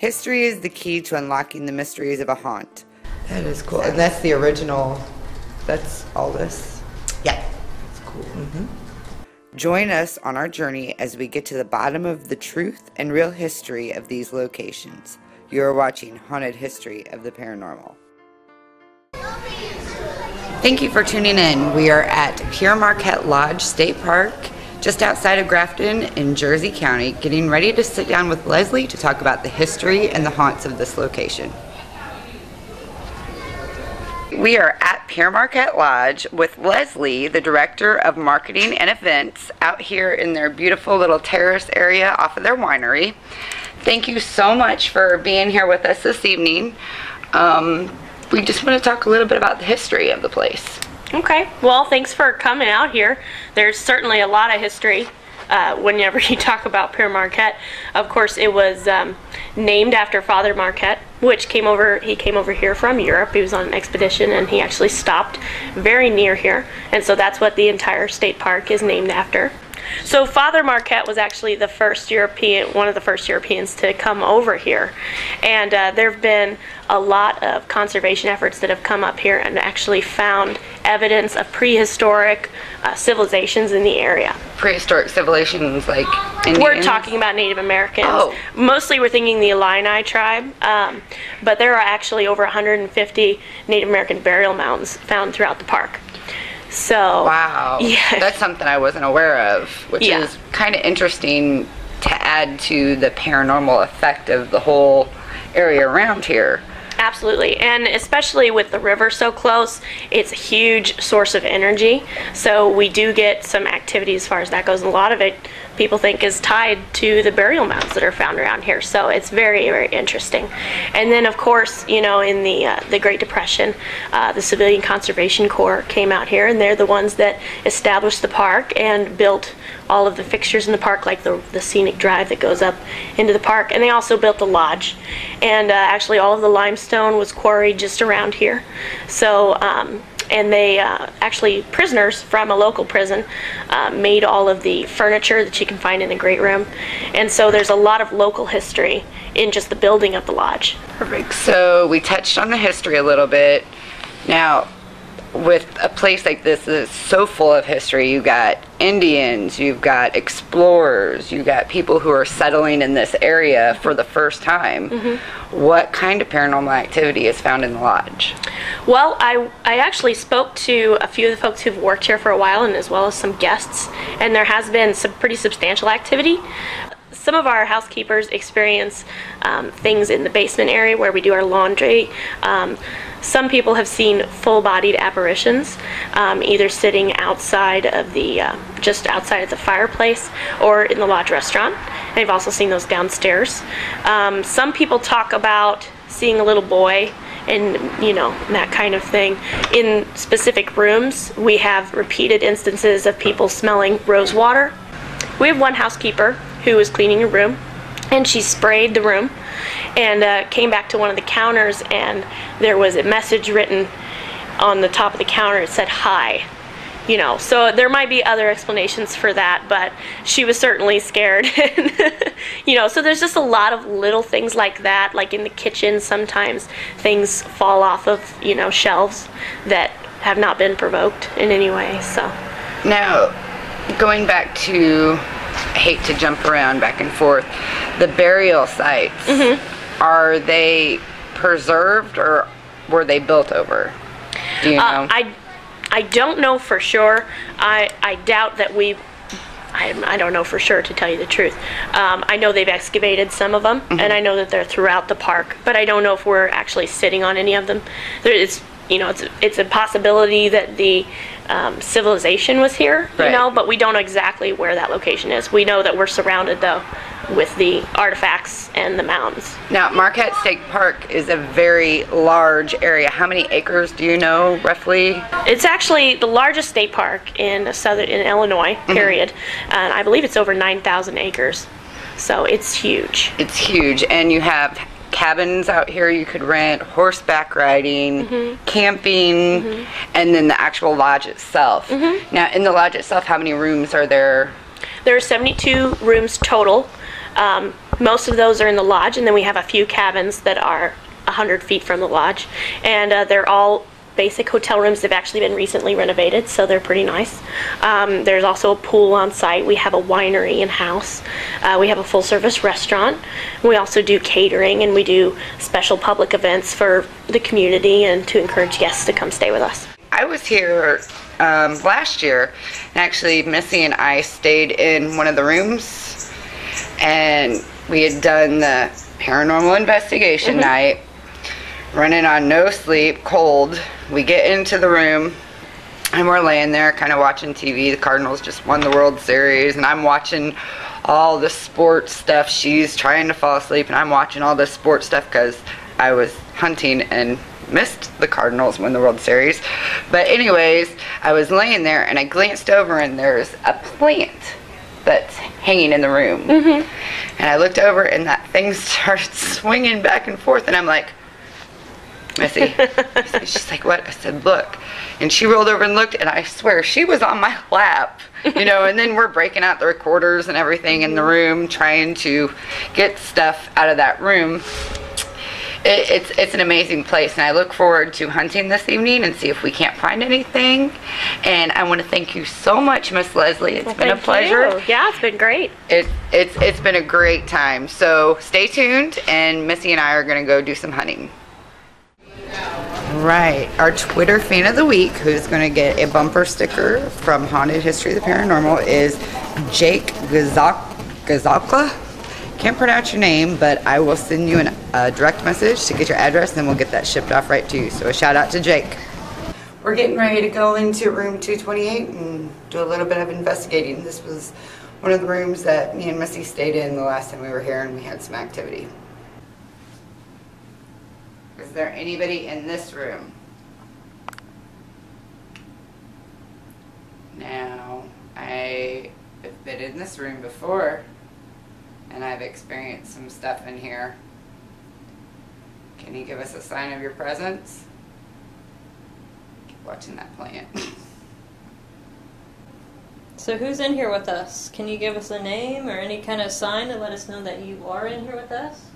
History is the key to unlocking the mysteries of a haunt. That is cool. And that's the original, that's all this? Yeah. That's cool. Mm-hmm. Join us on our journey as we get to the bottom of the truth and real history of these locations. You are watching Haunted History of the Paranormal. Thank you for tuning in. We are at Pere Marquette Lodge State Park, just outside of Grafton in Jersey County, getting ready to sit down with Leslie to talk about the history and the haunts of this location. We are at Pere Marquette Lodge with Leslie, the Director of Marketing and Events, out here in their beautiful little terrace area off of their winery. Thank you so much for being here with us this evening. We just want to talk a little bit about the history of the place. Okay, well, thanks for coming out here. There's certainly a lot of history whenever you talk about Pere Marquette. Of course, it was named after Father Marquette, which came over here from Europe. He was on an expedition and he actually stopped very near here, and so that's what the entire state park is named after. So Father Marquette was actually the first European, one of the first Europeans to come over here, and there have been a lot of conservation efforts that have come up here and actually found evidence of prehistoric civilizations in the area. Prehistoric civilizations like Indians? We're talking about Native Americans. Oh. Mostly we're thinking the Illini tribe, but there are actually over 150 Native American burial mounds found throughout the park. So, wow, yeah. That's something I wasn't aware of, which Yeah. is kind of interesting to add to the paranormal effect of the whole area around here. Absolutely, and especially with the river so close, it's a huge source of energy. So we do get some activity as far as that goes. A lot of it people think is tied to the burial mounds that are found around here. So it's very, very interesting. And then, of course, you know, in the Great Depression, the Civilian Conservation Corps came out here, and they're the ones that established the park and built all of the fixtures in the park, like the scenic drive that goes up into the park. And they also built the lodge. And actually all of the limestone was quarried just around here. So, and they actually, prisoners from a local prison made all of the furniture that you can find in the great room. And so there's a lot of local history in just the building of the lodge. Perfect. So we touched on the history a little bit. Now, with a place like this that is so full of history, you've got Indians, you've got explorers, you've got people who are settling in this area for the first time. Mm-hmm. What kind of paranormal activity is found in the lodge? Well, I actually spoke to a few of the folks who've worked here for a while, and as well as some guests, and there has been some pretty substantial activity. Some of our housekeepers experience things in the basement area where we do our laundry. Some people have seen full-bodied apparitions, either sitting outside of the, just outside of the fireplace or in the lodge restaurant. They've also seen those downstairs. Some people talk about seeing a little boy and, you know, that kind of thing. In specific rooms, we have repeated instances of people smelling rose water. We have one housekeeper who was cleaning a room, and she sprayed the room and came back to one of the counters, and there was a message written on the top of the counter. It said hi, you know. So there might be other explanations for that, but she was certainly scared. You know, so there's just a lot of little things like that. Like in the kitchen, sometimes things fall off of, you know, shelves that have not been provoked in any way. So now, going back to, I hate to jump around back and forth, the burial sites, mm-hmm. Are they preserved or were they built over? Do you know? I don't know for sure. I doubt that I don't know for sure, to tell you the truth. I know they've excavated some of them, mm-hmm. and I know that they're throughout the park, but I don't know if we're actually sitting on any of them. You know, it's a possibility that the civilization was here, you know, but we don't know exactly where that location is. We know that we're surrounded, though, with the artifacts and the mounds. Now, Marquette State Park is a very large area. How many acres do you know, roughly? It's actually the largest state park in Illinois, period. Mm-hmm. And I believe it's over 9,000 acres. So it's huge. It's huge. And you have cabins out here you could rent, horseback riding, mm-hmm. camping, mm-hmm. and then the actual lodge itself. Mm-hmm. Now, in the lodge itself, how many rooms are there? There are 72 rooms total. Most of those are in the lodge, and then we have a few cabins that are 100 feet from the lodge, and they're all basic hotel rooms. They've actually been recently renovated, so they're pretty nice. There's also a pool on site. We have a winery in-house. We have a full-service restaurant. We also do catering, and we do special public events for the community and to encourage guests to come stay with us. I was here last year, and actually Missy and I stayed in one of the rooms, and we had done the paranormal investigation night, running on no sleep, cold. We get into the room, and we're laying there kind of watching TV. The Cardinals just won the World Series, and I'm watching all the sports stuff. She's trying to fall asleep, and I'm watching all the sports stuff because I was hunting and missed the Cardinals win the World Series. But anyways, I was laying there, and I glanced over, and there's a plant that's hanging in the room. And I looked over, and that thing started swinging back and forth, and I'm like, Missy. She's like, what? I said, look. And she rolled over and looked, and I swear she was on my lap, you know. And then we're breaking out the recorders and everything in the room, trying to get stuff out of that room. It's an amazing place, and I look forward to hunting this evening and see if we can't find anything. And I want to thank you so much, Miss Leslie. It's been a pleasure. Yeah, it's been great. It's been a great time. So stay tuned, and Missy and I are going to go do some hunting. Right, our Twitter fan of the week, who's going to get a bumper sticker from Haunted History of the Paranormal, is Jake Gazakla. Can't pronounce your name, but I will send you a direct message to get your address, and then we'll get that shipped off right to you. So a shout out to Jake. We're getting ready to go into room 228 and do a little bit of investigating. This was one of the rooms that me and Missy stayed in the last time we were here, and we had some activity. Is there anybody in this room? Now, I have been in this room before, and I've experienced some stuff in here. Can you give us a sign of your presence? Keep watching that plant. So who's in here with us? Can you give us a name or any kind of sign to let us know that you are in here with us?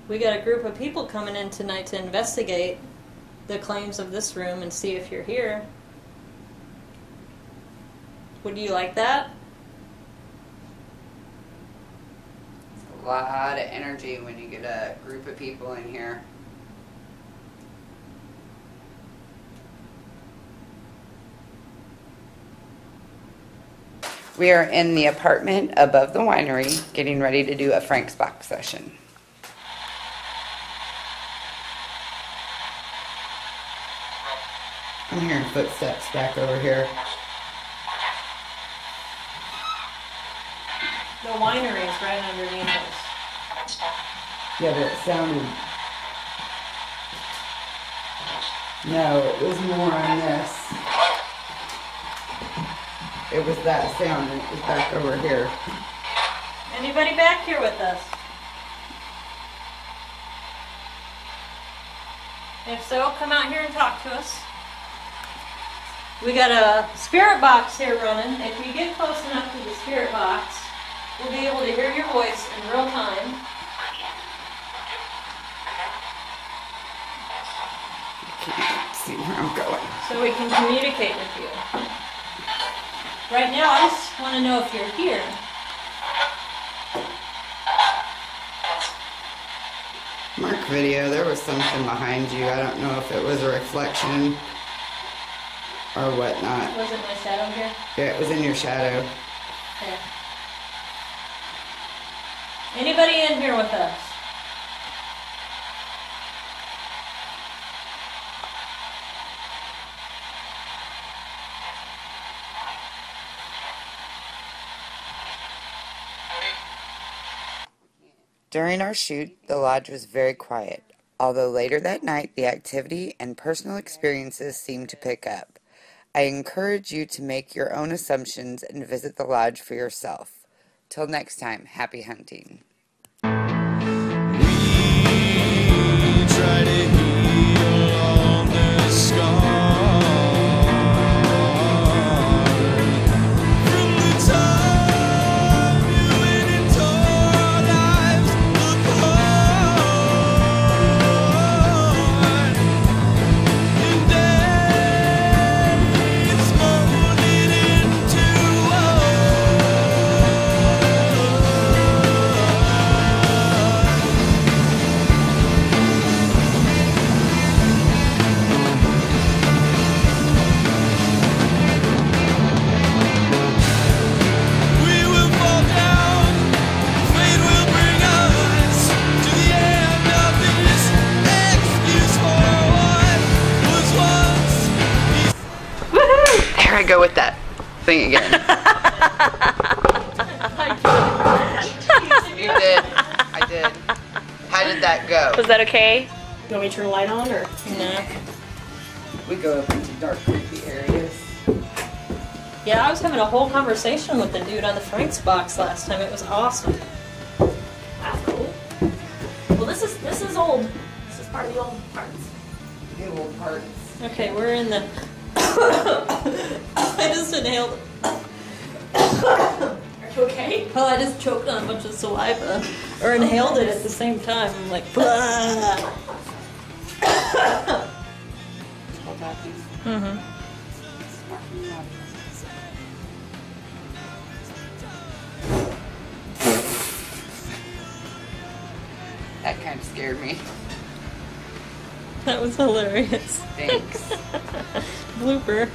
We got a group of people coming in tonight to investigate the claims of this room and see if you're here. Would you like that? It's a lot of energy when you get a group of people in here. We are in the apartment above the winery, getting ready to do a Frank's Box session. I'm hearing footsteps back over here. The winery is right underneath us. Yeah, but it sounded... No, it was more on this. It was that sound, and it was back over here. Anybody back here with us? If so, come out here and talk to us. We got a spirit box here running. If you get close enough to the spirit box, we'll be able to hear your voice in real time. Can't see where I'm going. So we can communicate with you. Right now, I just want to know if you're here. Mark video, there was something behind you. I don't know if it was a reflection or whatnot. Was it my shadow here? Yeah, it was in your shadow. Okay. Anybody in here with us? During our shoot, the lodge was very quiet, although later that night the activity and personal experiences seemed to pick up. I encourage you to make your own assumptions and visit the lodge for yourself. Till next time, happy hunting. From go with that thing again. You did. I did. How did that go? Was that okay? You want me to turn the light on or? Nah. We go up into dark, creepy areas. Yeah, I was having a whole conversation with the dude on the Frank's box last time. It was awesome. That's cool. Well, this is old. This is part of the old parts. The old parts. Okay, we're in the. I just inhaled. Are you okay? Well, I just choked on a bunch of saliva, or inhaled it at the same time. I'm like, blah. Mm-hmm. That kind of scared me. That was hilarious. Thanks. Blooper.